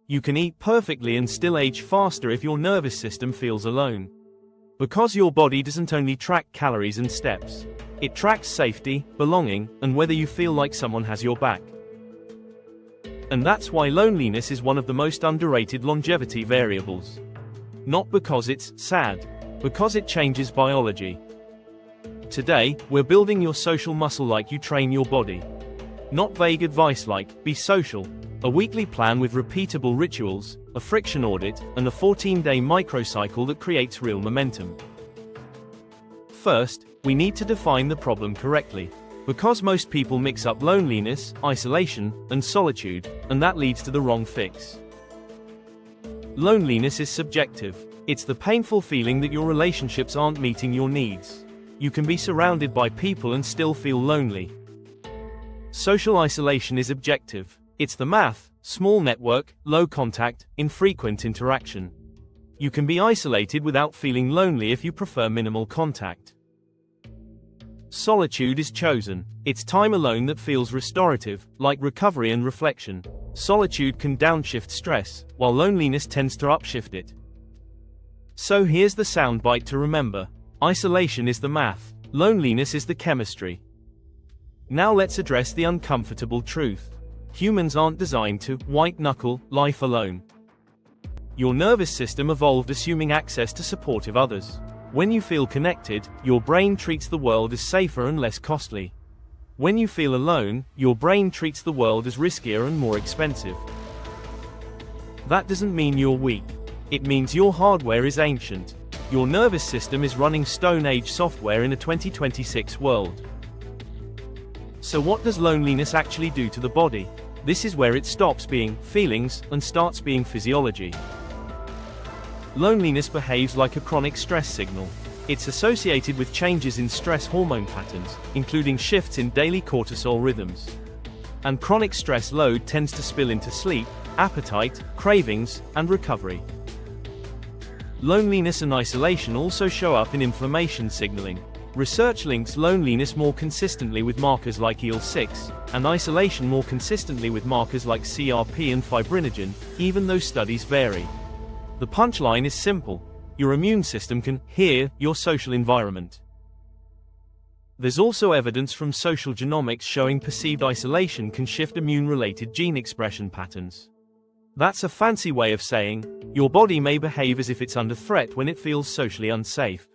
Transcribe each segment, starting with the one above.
You can eat perfectly and still age faster if your nervous system feels alone. Because your body doesn't only track calories and steps. It tracks safety, belonging, and whether you feel like someone has your back. And that's why loneliness is one of the most underrated longevity variables. Not because it's sad, because it changes biology. Today, we're building your social muscle like you train your body. Not vague advice like, be social. A weekly plan with repeatable rituals, a friction audit, and a 14-day microcycle that creates real momentum. First, we need to define the problem correctly. Because most people mix up loneliness, isolation, and solitude, and that leads to the wrong fix. Loneliness is subjective. It's the painful feeling that your relationships aren't meeting your needs. You can be surrounded by people and still feel lonely. Social isolation is objective. It's the math: small network, low contact, infrequent interaction. You can be isolated without feeling lonely if you prefer minimal contact. Solitude is chosen. It's time alone that feels restorative, like recovery and reflection. Solitude can downshift stress, while loneliness tends to upshift it. So here's the soundbite to remember. Isolation is the math. Loneliness is the chemistry. Now let's address the uncomfortable truth. Humans aren't designed to white-knuckle life alone. Your nervous system evolved assuming access to supportive others. When you feel connected, your brain treats the world as safer and less costly. When you feel alone, your brain treats the world as riskier and more expensive. That doesn't mean you're weak. It means your hardware is ancient. Your nervous system is running Stone Age software in a 2026 world. So what does loneliness actually do to the body? This is where it stops being feelings and starts being physiology. Loneliness behaves like a chronic stress signal. It's associated with changes in stress hormone patterns, including shifts in daily cortisol rhythms. And chronic stress load tends to spill into sleep, appetite, cravings, and recovery. Loneliness and isolation also show up in inflammation signaling. Research links loneliness more consistently with markers like IL-6, and isolation more consistently with markers like CRP and fibrinogen, even though studies vary. The punchline is simple: your immune system can hear your social environment. There's also evidence from social genomics showing perceived isolation can shift immune-related gene expression patterns. That's a fancy way of saying, your body may behave as if it's under threat when it feels socially unsafe.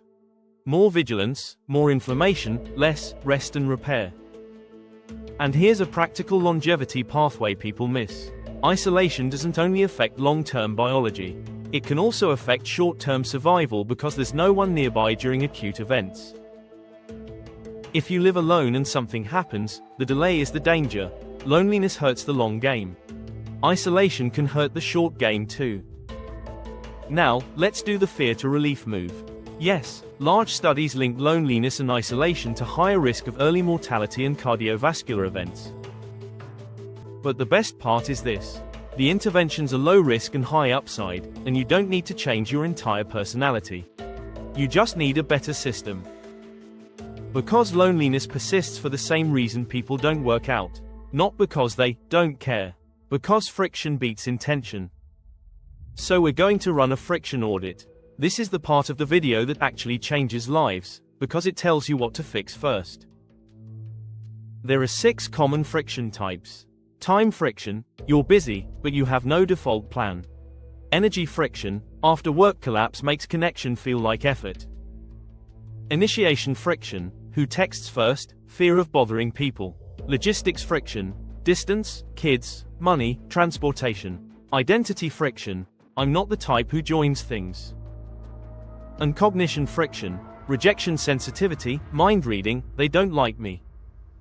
More vigilance, more inflammation, less rest and repair. And here's a practical longevity pathway people miss. Isolation doesn't only affect long-term biology. It can also affect short-term survival because there's no one nearby during acute events. If you live alone and something happens, the delay is the danger. Loneliness hurts the long game. Isolation can hurt the short game too. Now, let's do the fear to relief move. Yes, large studies link loneliness and isolation to higher risk of early mortality and cardiovascular events. But the best part is this. The interventions are low risk and high upside, and you don't need to change your entire personality. You just need a better system. Because loneliness persists for the same reason people don't work out. Not because they don't care. Because friction beats intention. So we're going to run a friction audit. This is the part of the video that actually changes lives, because it tells you what to fix first. There are 6 common friction types. Time friction: you're busy, but you have no default plan. Energy friction: after work collapse makes connection feel like effort. Initiation friction: who texts first, fear of bothering people. Logistics friction: distance, kids, money, transportation. Identity friction: I'm not the type who joins things. And cognition friction: rejection sensitivity, mind reading, they don't like me.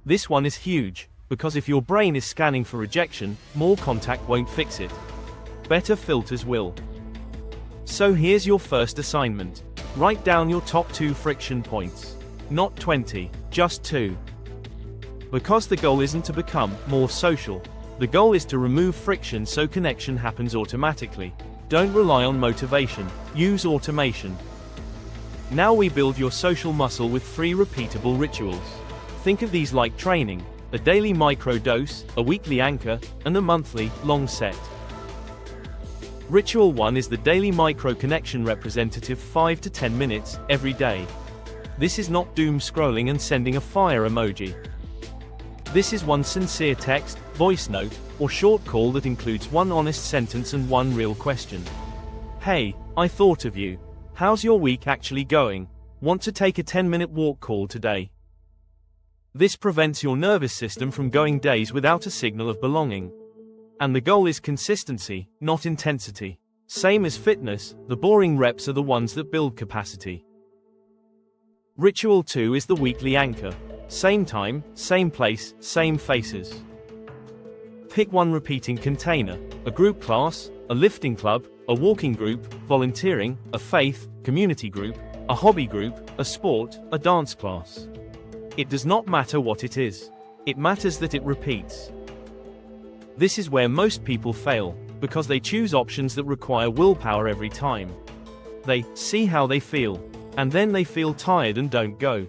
This one is huge, because if your brain is scanning for rejection, more contact won't fix it. Better filters will. So here's your first assignment. Write down your top 2 friction points. Not 20, just 2. Because the goal isn't to become more social. The goal is to remove friction so connection happens automatically. Don't rely on motivation, use automation. Now we build your social muscle with 3 repeatable rituals. Think of these like training. a daily micro dose, a weekly anchor, and a monthly, long set. Ritual 1 is the daily micro connection representative 5 to 10 minutes, every day. This is not doom scrolling and sending a fire emoji. This is one sincere text, voice note, or short call that includes one honest sentence and one real question. Hey, I thought of you. How's your week actually going? Want to take a 10-minute walk call today? This prevents your nervous system from going days without a signal of belonging. And the goal is consistency, not intensity. Same as fitness, the boring reps are the ones that build capacity. Ritual 2 is the weekly anchor. Same time, same place, same faces. Pick one repeating container, a group class, a lifting club, a walking group, volunteering, a faith, community group, a hobby group, a sport, a dance class. It does not matter what it is. It matters that it repeats. This is where most people fail, because they choose options that require willpower every time. They see how they feel, and then they feel tired and don't go.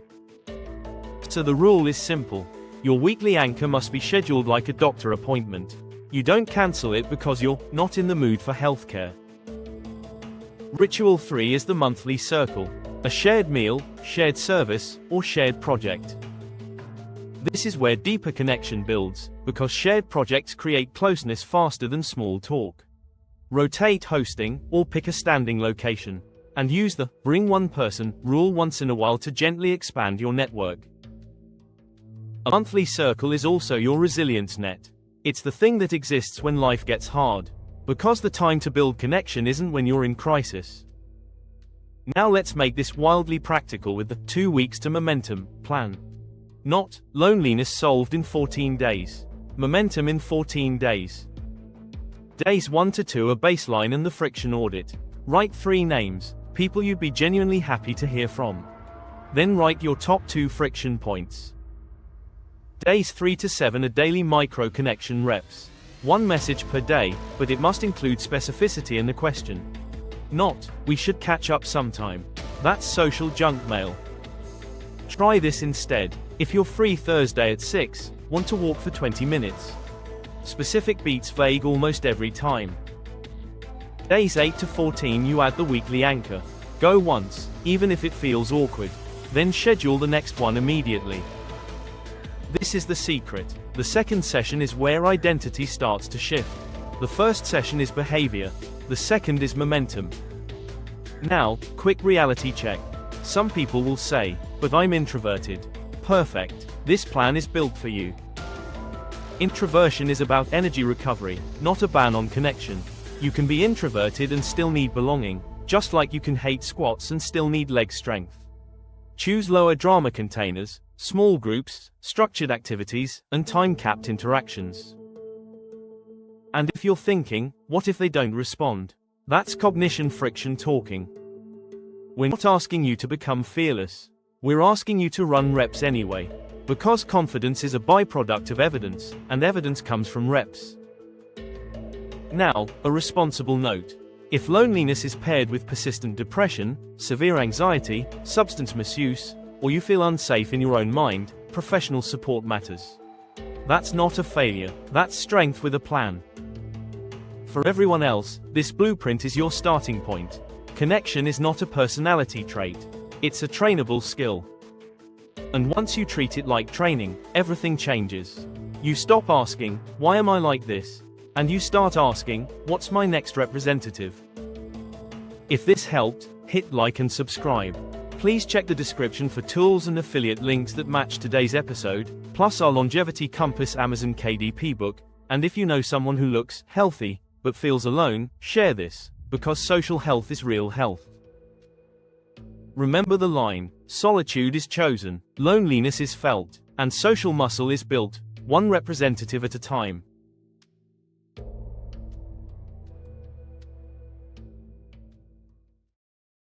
So the rule is simple. Your weekly anchor must be scheduled like a doctor appointment. You don't cancel it because you're not in the mood for healthcare. Ritual 3 is the monthly circle, a shared meal, shared service, or shared project. This is where deeper connection builds, because shared projects create closeness faster than small talk. Rotate hosting, or pick a standing location, and use the bring one person rule once in a while to gently expand your network. A monthly circle is also your resilience net. It's the thing that exists when life gets hard, because the time to build connection isn't when you're in crisis. Now let's make this wildly practical with the 2 weeks to momentum plan. Not loneliness solved in 14 days. Momentum in 14 days. Days 1 to 2 are baseline and the friction audit. Write 3 names, people you'd be genuinely happy to hear from. Then write your top 2 friction points. Days 3 to 7 are daily micro connection reps. 1 message per day, but it must include specificity in the question. Not, we should catch up sometime. That's social junk mail. Try this instead. If you're free Thursday at 6, want to walk for 20 minutes. Specific beats vague almost every time. Days 8 to 14 you add the weekly anchor. Go once, even if it feels awkward. Then schedule the next one immediately. This is the secret. The second session is where identity starts to shift. The first session is behavior. The second is momentum. Now, quick reality check. Some people will say, but I'm introverted. Perfect. This plan is built for you. Introversion is about energy recovery, not a ban on connection. You can be introverted and still need belonging, just like you can hate squats and still need leg strength. Choose lower drama containers, small groups, structured activities, and time-capped interactions. And if you're thinking, what if they don't respond? That's cognition friction talking. We're not asking you to become fearless. We're asking you to run reps anyway. Because confidence is a byproduct of evidence, and evidence comes from reps. Now, a responsible note. If loneliness is paired with persistent depression, severe anxiety, substance misuse, or you feel unsafe in your own mind, professional support matters. That's not a failure, that's strength with a plan. For everyone else, this blueprint is your starting point. Connection is not a personality trait. It's a trainable skill. And once you treat it like training, everything changes. You stop asking, why am I like this? And you start asking, what's my next representative? If this helped, hit like and subscribe. Please check the description for tools and affiliate links that match today's episode, plus our Longevity Compass Amazon KDP book, and if you know someone who looks healthy, but feels alone, share this, because social health is real health. Remember the line, solitude is chosen, loneliness is felt, and social muscle is built, one representative at a time.